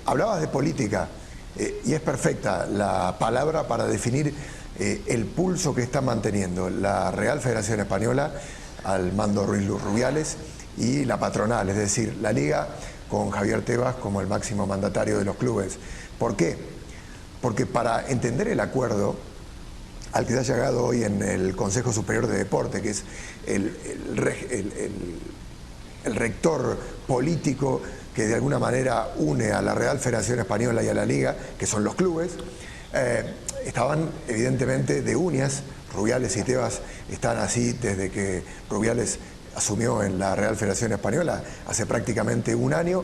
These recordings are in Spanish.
hablabas de política y es perfecta la palabra para definir el pulso que está manteniendo la Real Federación Española al mando Ruiz Rubiales y la patronal, es decir, la Liga con Javier Tebas como el máximo mandatario de los clubes. ¿Por qué? Porque para entender el acuerdo al que se ha llegado hoy en el Consejo Superior de Deporte, que es el rector político que de alguna manera une a la Real Federación Española y a la Liga, que son los clubes, estaban evidentemente de uñas. Rubiales y Tebas están así desde que Rubiales asumió en la Real Federación Española hace prácticamente un año,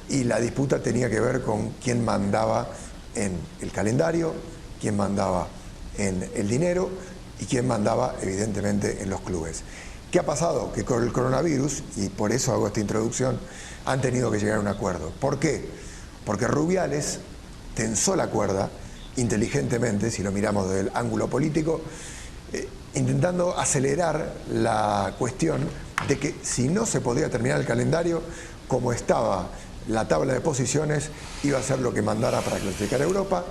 y la disputa tenía que ver con quién mandaba en el calendario, quién mandaba en el dinero y quién mandaba evidentemente en los clubes. ¿Qué ha pasado? Que con el coronavirus, y por eso hago esta introducción, han tenido que llegar a un acuerdo. ¿Por qué? Porque Rubiales tensó la cuerda inteligentemente, si lo miramos desde el ángulo político, intentando acelerar la cuestión de que si no se podía terminar el calendario, como estaba la tabla de posiciones, iba a ser lo que mandara para clasificar a Europa,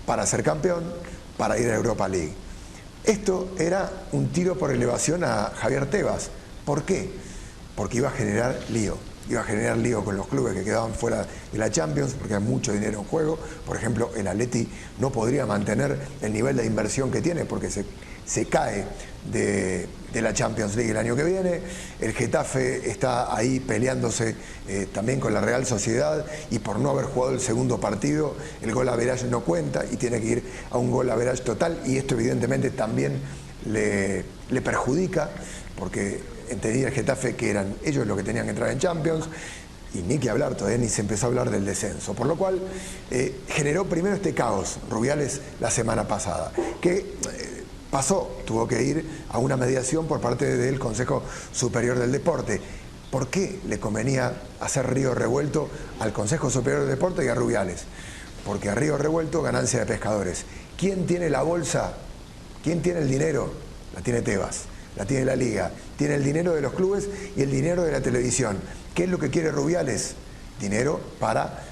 para ser campeón, para ir a Europa League. Esto era un tiro por elevación a Javier Tebas. ¿Por qué? Porque iba a generar lío. Iba a generar lío con los clubes que quedaban fuera de la Champions, porque hay mucho dinero en juego. Por ejemplo, el Atleti no podría mantener el nivel de inversión que tiene porque se cae de la Champions League el año que viene. El Getafe está ahí peleándose también con la Real Sociedad, y por no haber jugado el segundo partido, el gol average no cuenta y tiene que ir a un gol average total, y esto evidentemente también le perjudica, porque entendía el Getafe que eran ellos los que tenían que entrar en Champions, y ni que hablar, todavía ni se empezó a hablar del descenso, por lo cual generó primero este caos Rubiales la semana pasada, que pasó, tuvo que ir a una mediación por parte del Consejo Superior del Deporte. ¿Por qué le convenía hacer río revuelto al Consejo Superior del Deporte y a Rubiales? Porque a río revuelto, ganancia de pescadores. ¿Quién tiene la bolsa? ¿Quién tiene el dinero? La tiene Tebas, la tiene la Liga, tiene el dinero de los clubes y el dinero de la televisión. ¿Qué es lo que quiere Rubiales? Dinero para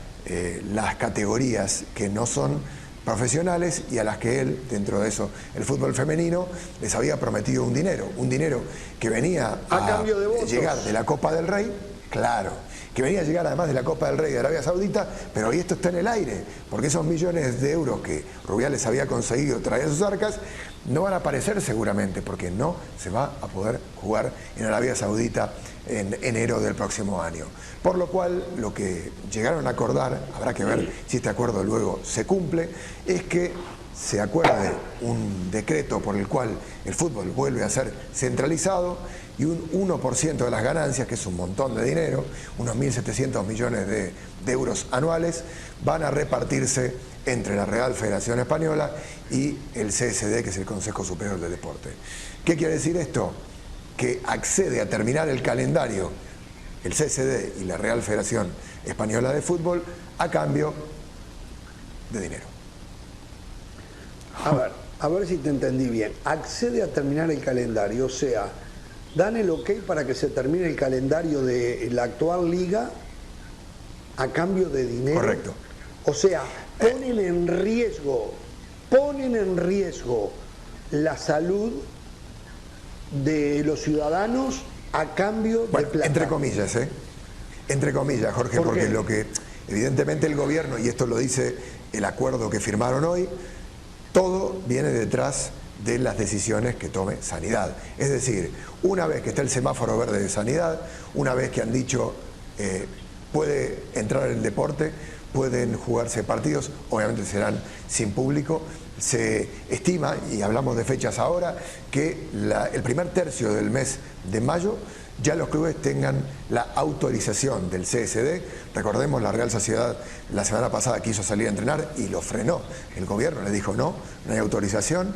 las categorías que no son profesionales y a las que él, dentro de eso, el fútbol femenino, les había prometido un dinero que venía a cambio de votos, llegar de la Copa del Rey, claro, que venía a llegar además de la Copa del Rey de Arabia Saudita, pero hoy esto está en el aire, porque esos millones de euros que Rubiales había conseguido traer a sus arcas no van a aparecer seguramente, porque no se va a poder jugar en Arabia Saudita en enero del próximo año. Por lo cual, lo que llegaron a acordar, habrá que ver si este acuerdo luego se cumple, es que se acuerde un decreto por el cual el fútbol vuelve a ser centralizado, y un 1% de las ganancias, que es un montón de dinero, unos 1.700 millones de euros anuales, van a repartirse entre la Real Federación Española y el CSD, que es el Consejo Superior del Deporte. ¿Qué quiere decir esto? Que accede a terminar el calendario el CSD y la Real Federación Española de Fútbol a cambio de dinero. A ver si te entendí bien. Accede a terminar el calendario, o sea, dan el ok para que se termine el calendario de la actual liga a cambio de dinero. Correcto. O sea, ponen en riesgo la salud de los ciudadanos a cambio de plata. Entre comillas, entre comillas, Jorge, porque lo que evidentemente el gobierno, y esto lo dice el acuerdo que firmaron hoy, todo viene detrás de las decisiones que tome Sanidad. Es decir, una vez que está el semáforo verde de Sanidad, una vez que han dicho puede entrar el deporte, pueden jugarse partidos, obviamente serán sin público, se estima, y hablamos de fechas ahora, que el primer tercio del mes de mayo ya los clubes tengan la autorización del CSD. Recordemos, la Real Sociedad la semana pasada quiso salir a entrenar y lo frenó. El gobierno le dijo no hay autorización,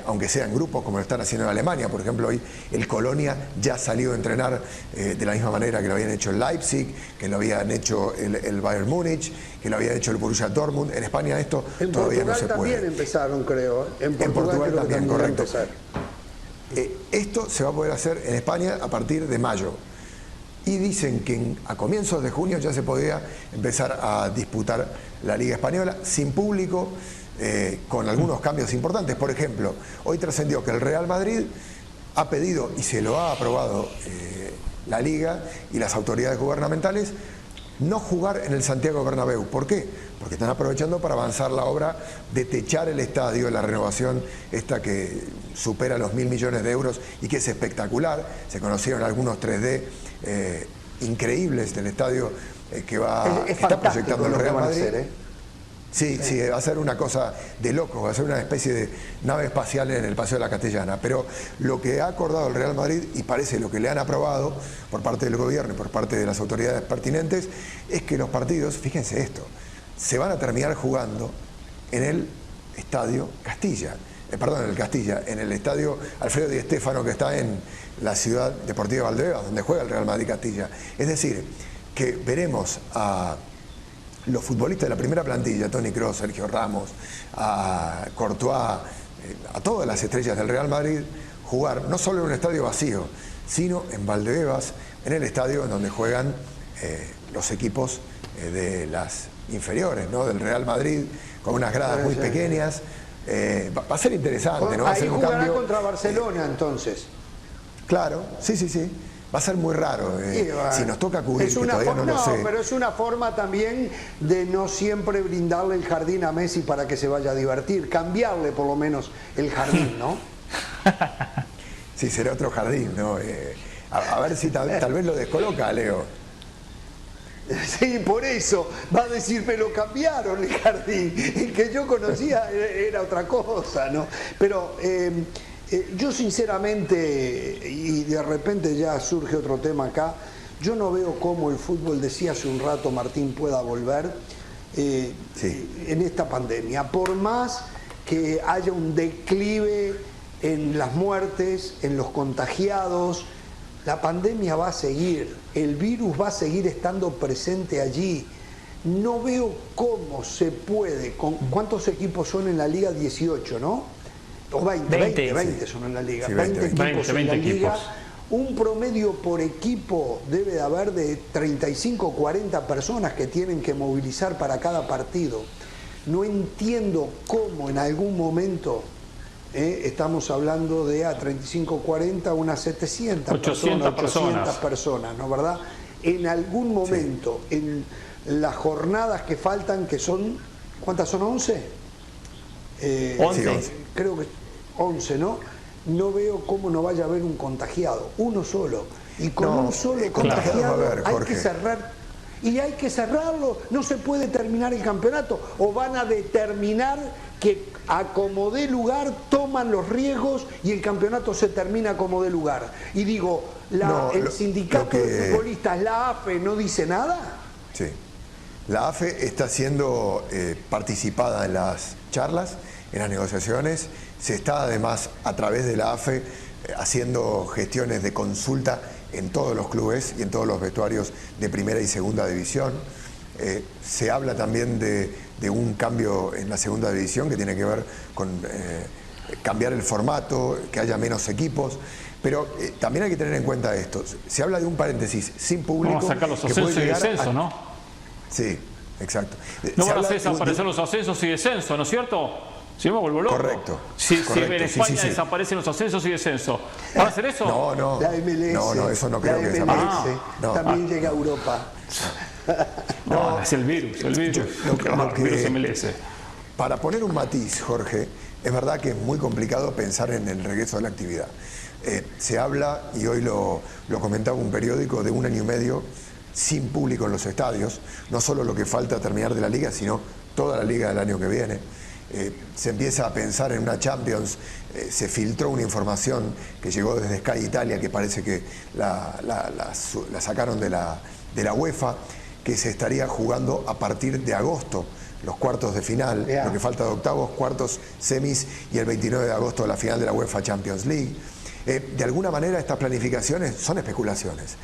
aunque sea en grupos como lo están haciendo en Alemania. Por ejemplo, hoy el Colonia ya salió a entrenar de la misma manera que lo habían hecho el Leipzig, que lo habían hecho el Bayern Múnich, que lo había hecho el Borussia Dortmund. En España esto todavía no se puede. En Portugal también empezaron, creo. En Portugal también, correcto. Empezar. Esto se va a poder hacer en España a partir de mayo. y dicen que a comienzos de junio ya se podía empezar a disputar la Liga Española sin público, con algunos cambios importantes. Por ejemplo, hoy trascendió que el Real Madrid ha pedido y se lo ha aprobado la Liga y las autoridades gubernamentales no jugar en el Santiago Bernabéu. ¿Por qué? Porque están aprovechando para avanzar la obra de techar el estadio, la renovación esta que supera los 1.000 millones de euros y que es espectacular. Se conocieron algunos 3D increíbles del estadio que está proyectando el Real Madrid. Sí, va a ser una cosa de loco, va a ser una especie de nave espacial en el Paseo de la Castellana. Pero lo que ha acordado el Real Madrid, y parece lo que le han aprobado por parte del gobierno y por parte de las autoridades pertinentes, es que los partidos, fíjense esto, se van a terminar jugando en el Estadio Castilla. En el Estadio Alfredo Di Stéfano, que está en la Ciudad Deportiva de Valdebebas, donde juega el Real Madrid Castilla. Es decir, que veremos a los futbolistas de la primera plantilla, Toni Kroos, Sergio Ramos, a Courtois, a todas las estrellas del Real Madrid, jugar no solo en un estadio vacío, sino en Valdebebas, en el estadio en donde juegan los equipos de las inferiores, ¿no? Del Real Madrid, con unas gradas muy pequeñas. Va a ser interesante, ¿no? Va a ser un jugará cambio contra Barcelona, entonces. Claro, sí. Va a ser muy raro. Si nos toca cubrir, que todavía no lo sé. Pero es una forma también de no siempre brindarle el jardín a Messi para que se vaya a divertir. Cambiarle por lo menos el jardín, ¿no? Sí, será otro jardín, ¿no? A ver si tal vez lo descoloca, Leo. Sí, por eso va a decir, me lo cambiaron el jardín. El que yo conocía era otra cosa, ¿no? Pero yo sinceramente, y de repente ya surge otro tema acá, yo no veo cómo el fútbol, decía hace un rato Martín, pueda volver en esta pandemia. Por más que haya un declive en las muertes, en los contagiados, la pandemia va a seguir, el virus va a seguir estando presente allí. No veo cómo se puede, ¿cuántos equipos son en la Liga? 18, ¿no? O 20 son en la Liga. Sí, 20 equipos en la Liga. equipos. Un promedio por equipo debe de haber de 35 o 40 personas que tienen que movilizar para cada partido. No entiendo cómo en algún momento... estamos hablando de a 35, 40, unas 700 800 personas, ¿no? ¿Verdad? En algún momento, en las jornadas que faltan, que son, ¿cuántas son? 11. 11. Creo que 11, ¿no? No veo cómo no vaya a haber un contagiado, uno solo. Y con un solo contagiado hay que cerrar. Y hay que cerrarlo, no se puede terminar el campeonato. O van a determinar que a como dé lugar toman los riesgos y el campeonato se termina como dé lugar. Y digo, el sindicato de futbolistas, la AFE, ¿no dice nada? Sí. La AFE está siendo participada en las charlas, en las negociaciones. Se está además a través de la AFE haciendo gestiones de consulta en todos los clubes y en todos los vestuarios de primera y segunda división. Se habla también de un cambio en la segunda división que tiene que ver con cambiar el formato, que haya menos equipos. Pero también hay que tener en cuenta esto. Se habla de un paréntesis sin público. Vamos a sacar los ascensos y descensos, ¿no? Sí, exacto. No van a desaparecer los ascensos y descensos, ¿no es cierto? Si no me vuelvo loco. Correcto. Si en España desaparecen los ascensos y descensos, ¿van a hacer eso? No. La MLS. No, eso no creo que desaparezca. No. También llega a Europa. No, es el virus. El virus MLS. Para poner un matiz, Jorge, es verdad que es muy complicado pensar en el regreso de la actividad. Se habla, y hoy lo comentaba un periódico, de 1 año y medio sin público en los estadios, no solo lo que falta terminar de la liga, sino toda la liga del año que viene. Se empieza a pensar en una Champions. Se filtró una información que llegó desde Sky Italia, que parece que la sacaron de la UEFA, que se estaría jugando a partir de agosto los cuartos de final, lo que falta de octavos, cuartos, semis, y el 29 de agosto la final de la UEFA Champions League. De alguna manera estas planificaciones son especulaciones.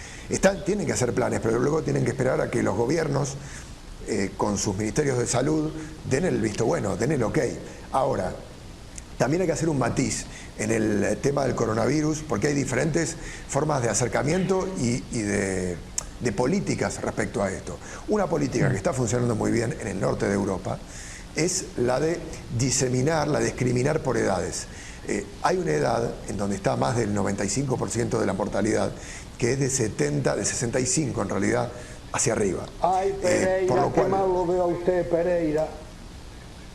Tienen que hacer planes, pero luego tienen que esperar a que los gobiernos, con sus ministerios de salud, den el visto bueno, den el ok. Ahora, también hay que hacer un matiz en el tema del coronavirus, porque hay diferentes formas de acercamiento y de políticas respecto a esto. Una política que está funcionando muy bien en el norte de Europa es la de diseminar, la de discriminar por edades. Hay una edad en donde está más del 95% de la mortalidad, que es de 70, de 65 en realidad, hacia arriba. Ay, Pereira, por lo cual, qué mal lo veo a usted, Pereira.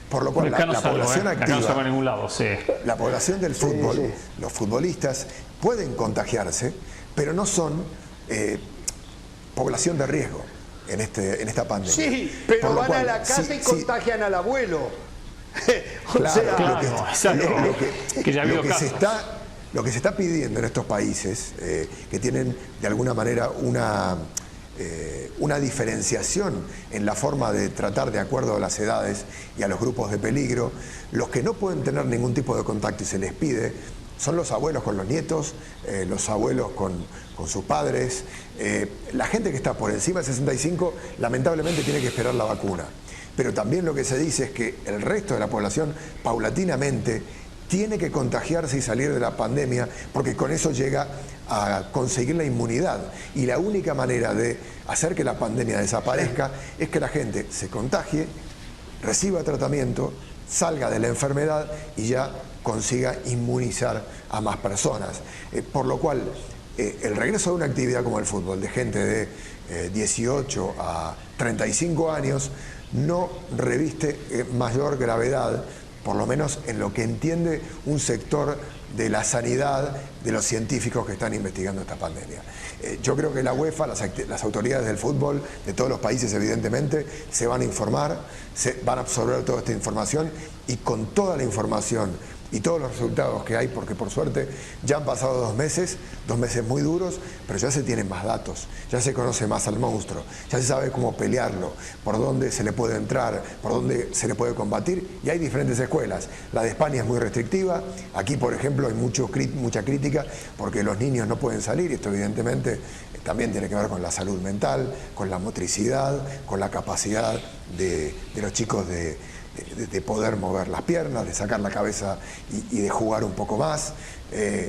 Por lo cual la población activa, acá no salgo a ningún lado, sí. la población del fútbol, sí. los futbolistas pueden contagiarse, pero no son población de riesgo en esta pandemia. Sí, pero Por lo van cual, a la casa y contagian al abuelo. Claro, lo que se está pidiendo en estos países, que tienen de alguna manera una diferenciación en la forma de tratar de acuerdo a las edades y a los grupos de peligro, los que no pueden tener ningún tipo de contacto y se les pide, son los abuelos con los nietos, los abuelos con sus padres. La gente que está por encima de 65 lamentablemente tiene que esperar la vacuna. Pero también lo que se dice es que el resto de la población paulatinamente tiene que contagiarse y salir de la pandemia, porque con eso llega a conseguir la inmunidad. Y la única manera de hacer que la pandemia desaparezca es que la gente se contagie, reciba tratamiento, salga de la enfermedad y ya consiga inmunizar a más personas. Por lo cual, el regreso de una actividad como el fútbol, de gente de 18 a 35 años, no reviste mayor gravedad, por lo menos en lo que entiende un sector de la sanidad, de los científicos que están investigando esta pandemia. Yo creo que la UEFA, las autoridades del fútbol de todos los países evidentemente, se van a informar, se van a absorber toda esta información y con toda la información y todos los resultados que hay, porque por suerte ya han pasado 2 meses muy duros, pero ya se tienen más datos, ya se conoce más al monstruo, ya se sabe cómo pelearlo, por dónde se le puede entrar, por dónde se le puede combatir, y hay diferentes escuelas. La de España es muy restrictiva, aquí por ejemplo hay mucha crítica porque los niños no pueden salir, y esto evidentemente también tiene que ver con la salud mental, con la motricidad, con la capacidad de los chicos de poder mover las piernas, de sacar la cabeza y de jugar un poco más.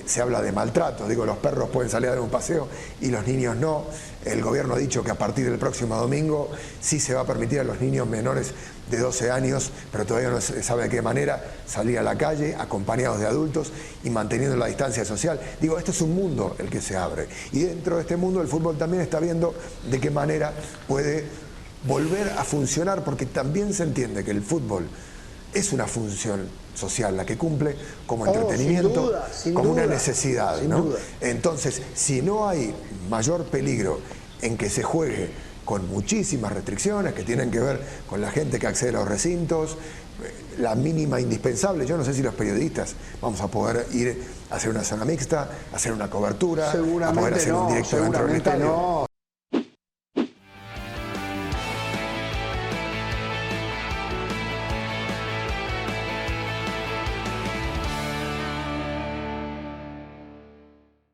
Se habla de maltrato, digo, los perros pueden salir a dar un paseo y los niños no. El gobierno ha dicho que a partir del próximo domingo sí se va a permitir a los niños menores de 12 años, pero todavía no se sabe de qué manera, salir a la calle acompañados de adultos y manteniendo la distancia social. Digo, este es un mundo el que se abre, y dentro de este mundo el fútbol también está viendo de qué manera puede volver a funcionar, porque también se entiende que el fútbol es una función social la que cumple como entretenimiento, como una necesidad, ¿no? Entonces, si no hay mayor peligro en que se juegue con muchísimas restricciones que tienen que ver con la gente que accede a los recintos, la mínima indispensable, yo no sé si los periodistas vamos a poder ir a hacer una zona mixta, a hacer una cobertura, a poder hacer un directo dentro del estadio.